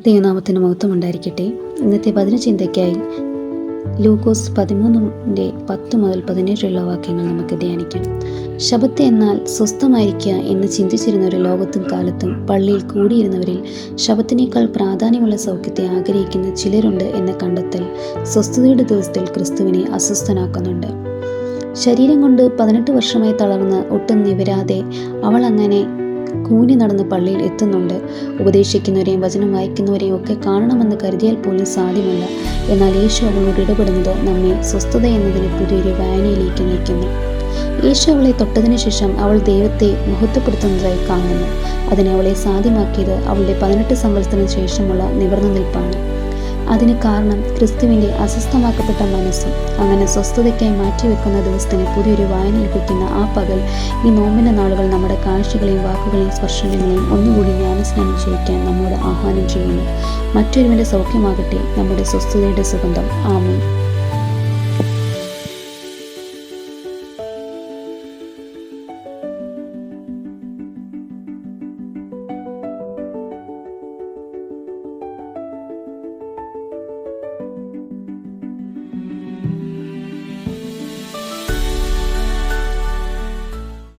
ദൈവനാമത്തിന് മഹത്വം ഉണ്ടായിരിക്കട്ടെ. ഇന്നത്തെ വചനചിന്തയ്ക്കായി ലൂക്കോസ് 13:10 മുതൽ 17 വാക്യങ്ങൾ നമുക്ക് ധ്യാനിക്കാം. ശബത്ത് എന്നാൽ സ്വസ്ഥമായിരിക്കുക എന്ന് ചിന്തിച്ചിരുന്ന ഒരു ലോകത്തും കാലത്തും പള്ളിയിൽ കൂടിയിരുന്നവരിൽ ശബത്തിനേക്കാൾ പ്രാധാന്യമുള്ള സൗഖ്യത്തെ ആഗ്രഹിക്കുന്ന ചിലരുണ്ട് എന്ന കണ്ടെത്തൽ സ്വസ്ഥതയുടെ ദിവസത്തിൽ ക്രിസ്തുവിനെ അസ്വസ്ഥനാക്കുന്നുണ്ട്. ശരീരം കൊണ്ട് 18 വർഷമായി തളർന്ന് ഒട്ടും നിവരാതെ അവൾ അങ്ങനെ കൂനി നടന്ന് പള്ളിയിൽ എത്തുന്നുണ്ട്. ഉപദേശിക്കുന്നവരെയും വചനം വായിക്കുന്നവരെയും ഒക്കെ കാണണമെന്ന് കരുതിയാൽ പോലും സാധ്യമല്ല. എന്നാൽ യേശു അവളോട് ഇടപെടുന്നത് നമ്മെ സ്വസ്ഥത എന്നതിന് പുതിയൊരു വായനയിലേക്ക് നയിക്കുന്നു. യേശു അവളെ തൊട്ടതിനു ശേഷം അവൾ ദൈവത്തെ മഹത്വപ്പെടുത്തുന്നതായി കാണുന്നു. അതിനെ അവളെ സാധ്യമാക്കിയത് അവളുടെ 18 സംവത്സരത്തിന് ശേഷമുള്ള നിവർന്നു നിൽപ്പാണ്. അതിന് കാരണം ക്രിസ്തുവിൻ്റെ അസ്വസ്ഥമാക്കപ്പെട്ട മനസ്സും. അങ്ങനെ സ്വസ്ഥതയ്ക്കായി മാറ്റിവെക്കുന്ന ദിവസത്തിന് പുതിയൊരു വായന ലഭിക്കുന്ന ആ പകൽ, ഈ നോമ്പിൻ്റെ നാളുകൾ നമ്മുടെ കാഴ്ചകളെയും വാക്കുകളെയും സ്പർശനങ്ങളെയും ഒന്നുകൂടി ജ്ഞാനസ്നാനം ചെയ്യിക്കാൻ നമ്മോട് ആഹ്വാനം ചെയ്യുന്നു. മറ്റൊരുവൻ്റെ സൗഖ്യമാകട്ടെ നമ്മുടെ സ്വസ്ഥതയുടെ സുഗന്ധം. ആമേൻ.